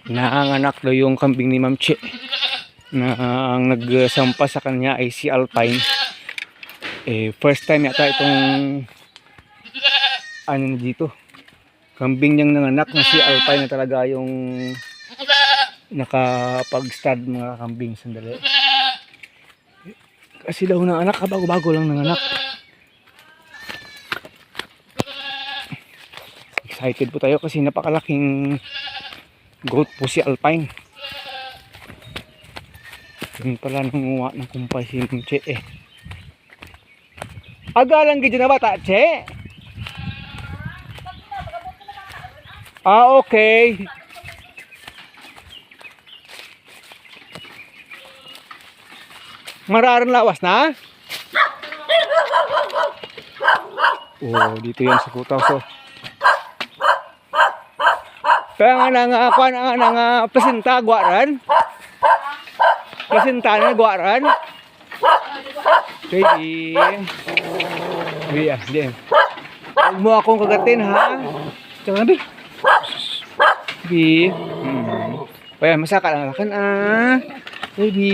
Nanganak daw yung kambing ni Ma'am Che na ang nagsampa sa kanya ay si Alpine. First time yata itong ano dito, kambing niyang nanganak na si Alpine na talaga yung nakapag-stud mga kambing. Sandali, kasi daw nanganak, bago-bago lang nanganak. Excited po tayo kasi napakalaking goat po si Alpine. Yun pala nanguha ng kumpay si Ma'am Che Agalang gid na bata, Che? Okay. Mararan lawas na? Oh, dito yan sa kutaw. So, kaya nga nga plasinta guaran. Plasinta na guaran. Baby. Iya, din. Huwag mo akong kagatin ha. Tsaka nabi. Baby. Kaya masaka lang akan Baby.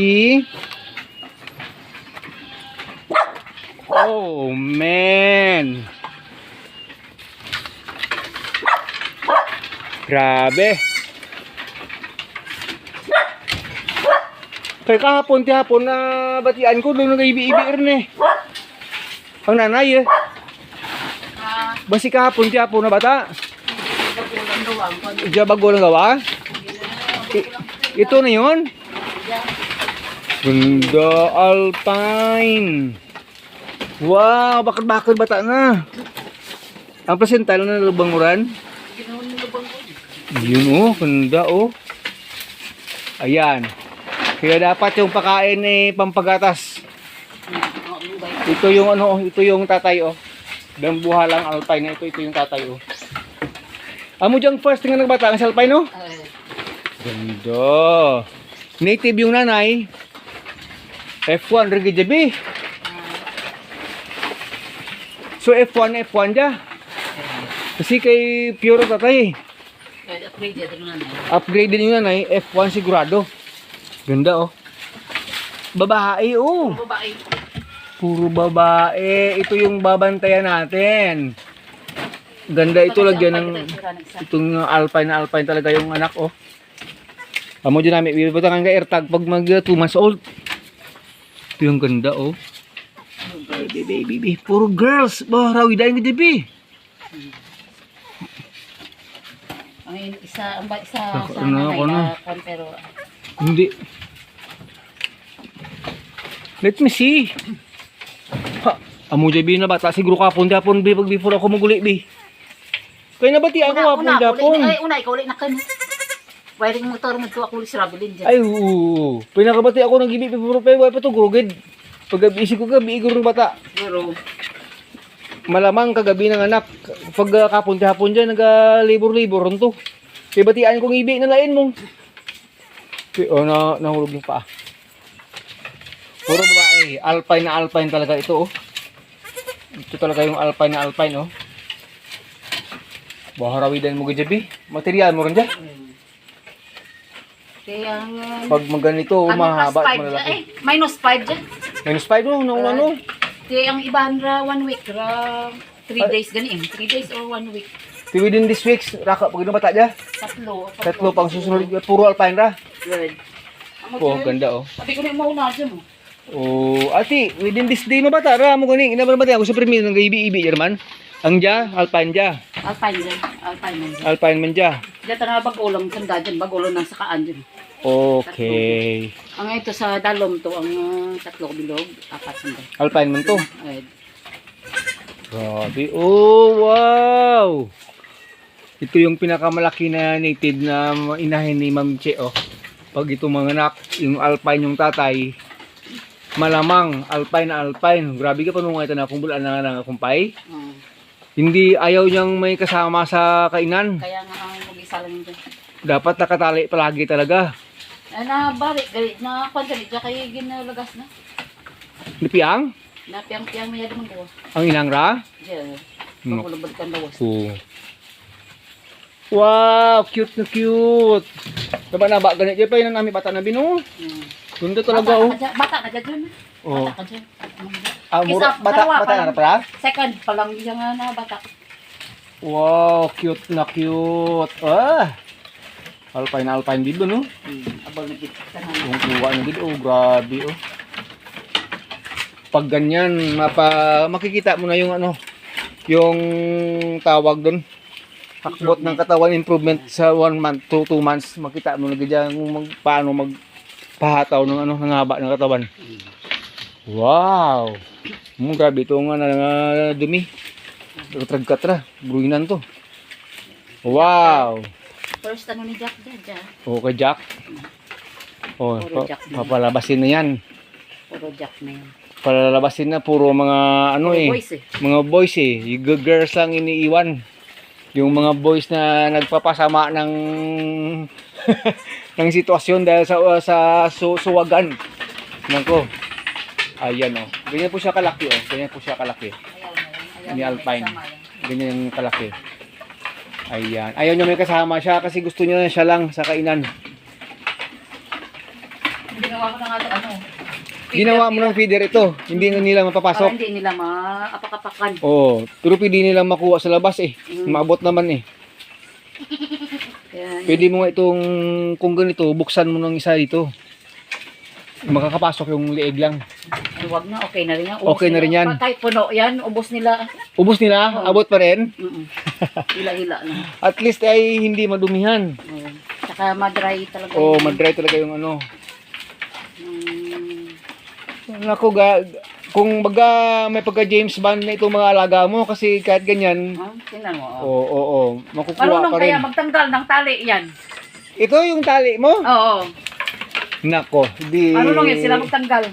Oh man. Grabe. Kaya kahapon na batian ko doon nag-ibi-ibi rin ang nanay Basi kahapon na bata. Diya bago lang gawa. Ito na yun. Ganda Alpine. Wow, bakit bata na. Ang plasental na lubanguran. Yun ganda Ayan. Kaya dapat yung pakain pampagatas. Ito yung ito yung tatay Dambuhalang Alpine na ito yung tatay Amo diyang first nga nagbata ang Alpine Ganda. Native yung nanay. F1 Rigijabi. So F1 dya. Kasi kay pure tatay. Upgrade din yung nanay. F1 sigurado. Ganda Babae Babae. Puro babae. Ito yung babantayan natin. Ganda ito lagyan ng itong Alpine talaga yung anak Amo dyan namin bibutangan ka AirTag pag mag 2 months old. Ito yung ganda baby. Puro girls. Rawidain ka dibi. Ang isa pero hindi. Let me see. Amo jabi na bata siguro kapon before ako maguli Kaya nabati ako kapon. Ay, ikaw ulit na kan. Wiring motor mo to ako ulit si Rabilin dyan. Ay, pinakabati ako ng gibi before pa to gugid. Pag isip ko gabi iguro ng bata. Pero Malamang kagabi ng anak. Pag kapon dyan nagalibor-libor to. Kaya batian kong ibi na lain mo. Nahulog yung paa. Puro babae. Alpine talaga ito Ito talaga yung Alpine Baharawidan mo gajabi. Material mo rin dyan. kaya Pag maganito, mahaba at malalaki. -5 dyan. -5 ano? Kaya ang iba 1 week 3 days gani 3 days or 1 week. Within this weeks, raka pag bata dyan. Tatlo pang susunod. Puro Alpine ra. Good. Ganda Sabi ko na yung mauna dyan ati, within this day mabata ra mo gani. Inabarabati ako sa premier ng ibi-ibi German. Ang Alpine man dyan. Diyan na bagulong sanda dyan. Bagulong ng sakaan dyan. Okay. Ang ito sa dalom to, ang 3 bilog, 4 sanda. Alpine man to. Ay, Grabe. Wow. Ito yung pinakamalaki na native na inahin ni Ma'am Che Pag ito manganak, yung Alpine yung tatay, malamang Alpine. Grabe ka pa nung ito na kung bulan na kumpay. Hindi ayaw niyang may kasama sa kainan. Kaya nga ang mag-isa lang dyan. Dapat nakatali palagi talaga. Ay, nabalik. Na kwansalit dyan kayo ginalagas na. Nipiang? Napiang-piang maya naman ko. Ang inang ra? Diyan. No. Pagulabad ka lawas. Wow, cute na cute. Diba na ba ganit pa yun ang aming bata na binu? Ganda talaga oh. Bata ka dyan. Oh. Bata ka dyan. Ah, Isa, bata dalawa pa na lang. pala? Second pa lang yung na bata. Wow, cute na cute. Ah. Alpine dito no? Abang na dito. Yung kuha na dito, oh, grabe oh. Pag ganyan, makikita mo na yung ano, yung tawag doon. Hakbot ng katawan improvement sa 1 month to 2 months. Makita mo na ganyan kung paano magpahataw ng ano, ng haba ng katawan. Wow! Grabe ito nga na dumi. Tragkatra, bruinan to. Wow! First ano ni Jack dyan. Okay, Jack. Oh, Puro Jack na. papalabasin na yan. Puro Jack na yun. Palalabasin na puro mga ano Puro eh. boys eh. Mga boys eh. Yung girls lang iniiwan. Yung mga boys na nagpapasama ng ng sitwasyon dahil sa suwagan. Nako. Ayan oh. Ganyan po siya kalaki oh. Ganyan po siya kalaki. Ayaw Ni na, Alpine. may kasama yan. Ganyan yung kalaki. Ayan. Ayaw niya may kasama siya kasi gusto niya siya lang sa kainan. Ginawa ko na nga ito, ano. Ginawa mo ng feeder ito. Hindi na nila Para mapapasok. hindi nila maapak-apakan. Oo. Pero pwede nila makuha sa labas eh. Maabot naman eh. Kaya, Pwede mo nga itong, kung ganito, buksan mo ng isa dito. Makakapasok yung liig lang. ay, wag na, okay na rin yan. Okay na rin yan. Kahit puno yan, ubos nila. Ubus nila, abot pa rin. Hila-hila na. At least ay hindi madumihan. Saka madry talaga. O yun. madry talaga yung ano. Mm, Naku, kung baga may pagka James Bond na itong mga alaga mo kasi kahit ganyan, tingnan mo. oo, makukuha Marunong pa kaya rin. magtanggal ng tali yan. Ito yung tali mo? Oo. Nako, di... Marunong yan sila magtanggal.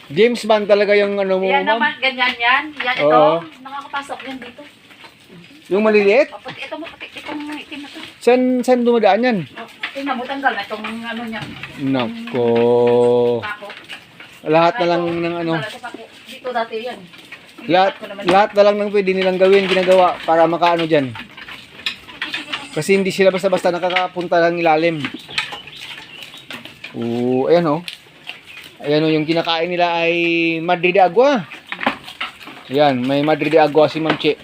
James Bond talaga yung ano mo, Yan ma'am? naman, ganyan yan. Yan ito, Oo. nakakapasok yan dito. Yung maliliit? Pati ito mo, pati itong itim na to. Saan dumadaan yan? Tingnan mo, tanggal na itong ano niya. Nako. Pako. Lahat na lang ng ano. Dito dati yan. Lahat na lang ng pwede nilang gawin, ginagawa para makaano dyan. Kasi hindi sila basta-basta nakakapunta ng ilalim. Ayan oh. Ayan oh, yung kinakain nila ay Madre de Agua. Ayan, may Madre de Agua si Ma'am Che.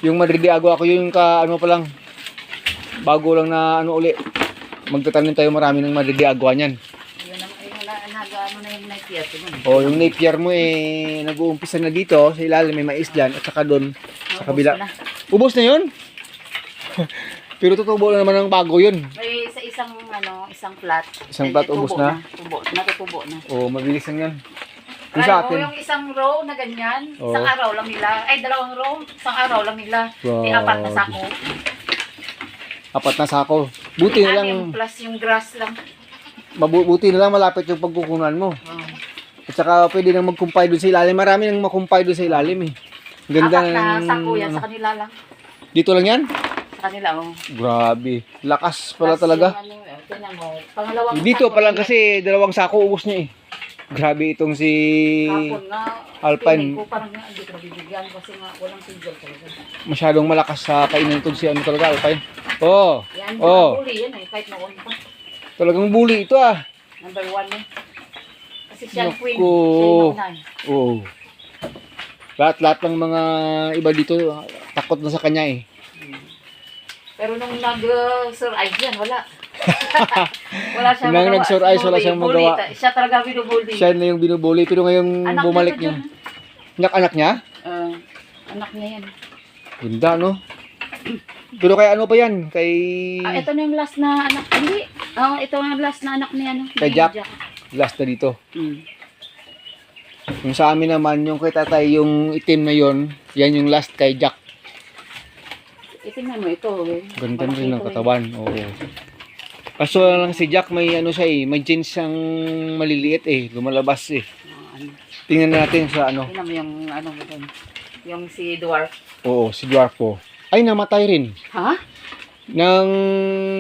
Yung Madre de Agua ko yung ano pa lang. Bago lang na ano uli. Magtatanim tayo marami ng Madre de Agua niyan. Yun ang nag-ano na yung napier. Oh, yung napier mo eh nag-uumpisa na dito sa ilalim may mais diyan at saka doon sa kabila. Ubos na 'yun? Pero tutubo na naman ng bago 'yun. May sa isang plat. Isang plat ubos na? Natutubo na. Oh, mabilis lang 'yan. Yung sa atin. Yung isang row na ganyan, Oo. isang araw lang nila. Ay, dalawang row, isang araw lang nila. May Wow. 4 na sako. 4 na sako. Buti na lang, Anim plus yung grass lang. buti na lang malapit yung pagkukunan mo. Oh. At saka pwede nang mag-compile doon sa ilalim. Marami nang mag-compile doon sa ilalim eh. Ganda 4 na ng... sako yan sa kanila lang. Dito lang yan? Sa kanila, oh. Grabe. Lakas pala Plus talaga. yung tingnan mo, pangalawang Dito sako pa lang nila. kasi 2 sako ubos niya eh. Grabe itong si Kapon nga, Alpine. feeling ko parang nga, hindi ko nabibigyan kasi nga walang tigil talaga. Masyadong malakas sa kainan itong si ano talaga Alpine. Oh, Yan, oh. bully yan eh, kahit noon pa. Talagang bully ito ah. Number 1 eh. Kasi siya ang queen. Naku. Siya yung naunahan. Oo. Lahat ng mga iba dito takot na sa kanya eh. Pero nung nag-survive yan, wala. Wala siyang Nung magawa. nag-survive, wala siyang Bully. magawa. Siya talaga binubully. Siya na yung binubuli pero ngayong Anak bumalik niya. niya. Anak niya? Anak niya yan. Ganda no? Pero kay ano pa yan? Kay... Ito na yung last na anak. Hindi. Ito na yung last na anak niya. No? Kay Jack. Last na dito. Yung sa amin naman, yung kay tatay, yung itim na yon, yan yung last kay Jack. Itingnan mo ito. Eh. Ganda Malaki rin ng ito, katawan. Oo. Kaso lang si Jack, may ano siya eh, may jeans siyang maliliit eh, lumalabas eh. Ano. Tingnan natin sa ano. Tingnan mo yung ano mo dun. Yung si Dwarf. Oo, si Dwarfo. Ay, namatay rin. Ha? Nang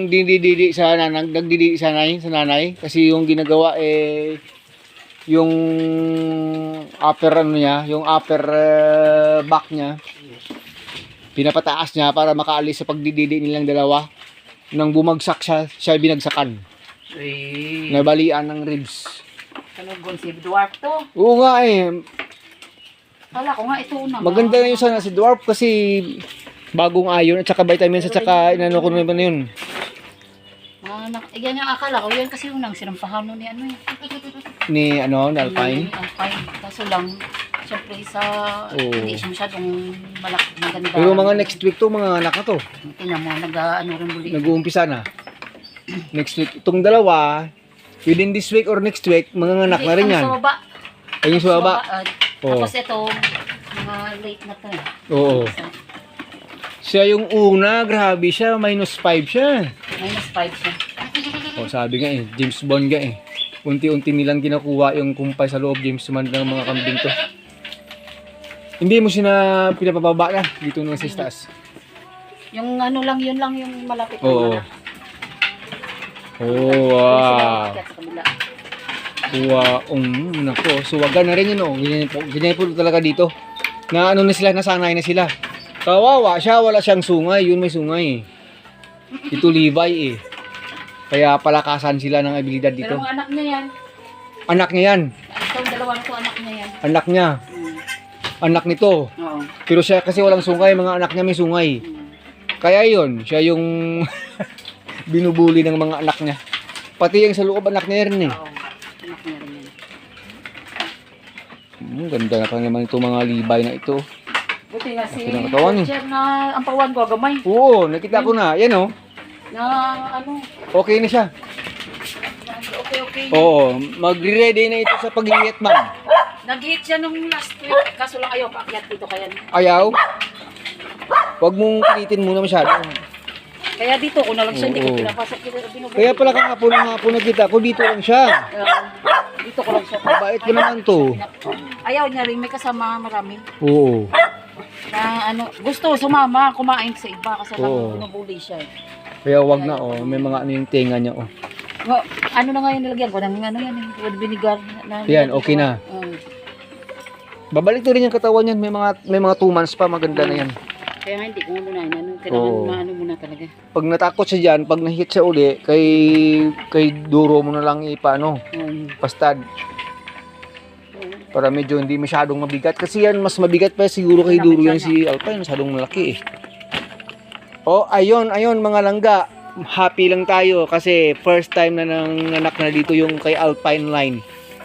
nagdididi sa nanay kasi yung ginagawa eh yung upper ano niya, yung upper back niya Pinapataas niya para makaalis sa pagdididi nilang dalawa. Nang bumagsak siya binagsakan. Uy. Nabalian ng ribs. Kanugon si Dwarf to. Oo nga eh. Kala ko nga ito una. Maganda na yung sana si Dwarf kasi bagong iron at saka vitamins at saka inano ko naman na yun. Yan yung akala ko. Yan kasi unang sinampahan nun ni ano eh. Ni Alpine. Alpine. Kaso lang, syempre sa Oo. hindi siya masyadong maganda. Pero mga next week to, mga anak na to. Tingnan mo, nag-ano rin muli. Nag-uumpisa na. Next week. Itong dalawa, within this week or next week, mga anak na rin yan. Sa baba. Ayun sa baba. Oo. Tapos ito, mga late na to eh. Oo. Siya yung una, grabe siya, -5 siya. -5 siya. O sabi nga eh, James Bond nga eh. Unti-unti nilang kinakuha yung kumpay sa loob, James Bond ng mga kambing to. Hindi mo siya pinapababa na dito na sa taas. Yung ano lang, yun lang yung malapit. Oo. na Oh, wow. Sa kabila. Wow, nako, suwagan na rin yun oh. Ganyan po talaga dito. Na ano na sila, nasanay na sila. Kawawa siya, wala siyang sungay, yun may sungay. Ito Levi eh. Kaya palakasan sila ng abilidad dito. Pero mga anak niya yan. Anak niya yan. Itong dalawa na to, anak niya yan. Anak niya. Anak nito. Oo. Pero siya kasi walang sungay, mga anak niya may sungay. Kaya yun, siya yung binubuli ng mga anak niya. Pati yung sa loob anak niya rin eh. Oo. Anak niya rin yan. Ganda na pa naman itong mga libay na ito. Buti nga si Ang katawan eh. Roger na ang pawan ko, gamay. Oo, nakita ko na. Yan oh. Na ano, Okay na siya. okay. Oo, magre-ready na ito sa pag-iit, ma'am. Nag-hit siya nung last week. Kaso lang ayaw, paakyat dito kaya. Ayaw? Huwag mong pilitin muna masyado. Kaya dito ko na lang siya, hindi ko Oo. pinapasok. Binubuli. Kaya pala kahapon nakita ko, dito lang siya. Dito ko lang siya. Mabait ko naman to. Ayaw niya rin, may kasama marami. Oo. Na ano, gusto sumama, kumain sa iba kasi Oo. lang binubuli siya. Kaya wag na oh, may mga ano yung tenga niya oh. Ano na nga yung nilagyan ko ng ano yan, with vinegar. Yan, okay na. Babalik to rin yung katawan niyan, may mga 2 months pa, maganda na yan. Kaya nga hindi ko muna ano, kailangan Oo. maano muna talaga. Pag natakot siya diyan, pag na-hit siya uli, kay duro mo na lang ipaano, pastad. Para medyo hindi masyadong mabigat. Kasi yan, mas mabigat pa siguro kay duro yan si Alpine, masyadong malaki eh. Oh, ayun mga langga. Happy lang tayo kasi first time na nanganak na dito yung kay Alpine line.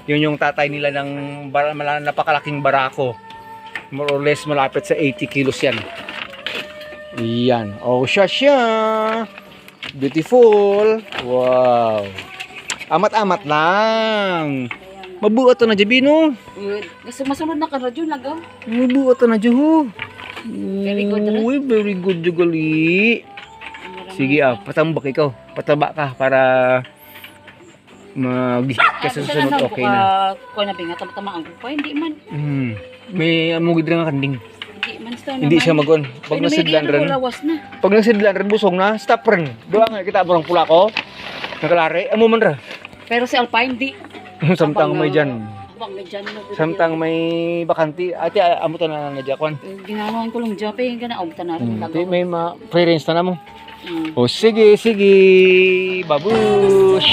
Yun yung tatay nila ng napakalaking barako. More or less malapit sa 80 kilos yan. Yan. Oh, siya. Beautiful. Wow. Amat-amat lang. Mabuo to na Jabino. Gusto masunod na ka radyo lagaw. Mabuo to na Juhu. Very good, right? Uy, very good jugali. Sige patambak ikaw. Pataba ka para mag-hit ka sa susunod, okay na. Kung nabinga, tama-tamaan ko pa, hindi man. May amugid rin ang kanding. Hindi man ito Hindi siya mag-on. Pag nasidlan rin. Pag nasidlan rin, busong na, stop rin. Doon nga, kita mo ng pula ko. Nakalari, amo man ra. Pero si Alpine, di. Samtang may dyan. Abang may dyan. Samtang may bakanti. Ate, amo to na nga dyan. Ginawan ko lang dyan, pero ganaog ta na rin. May preference na mo. O sige. Babush.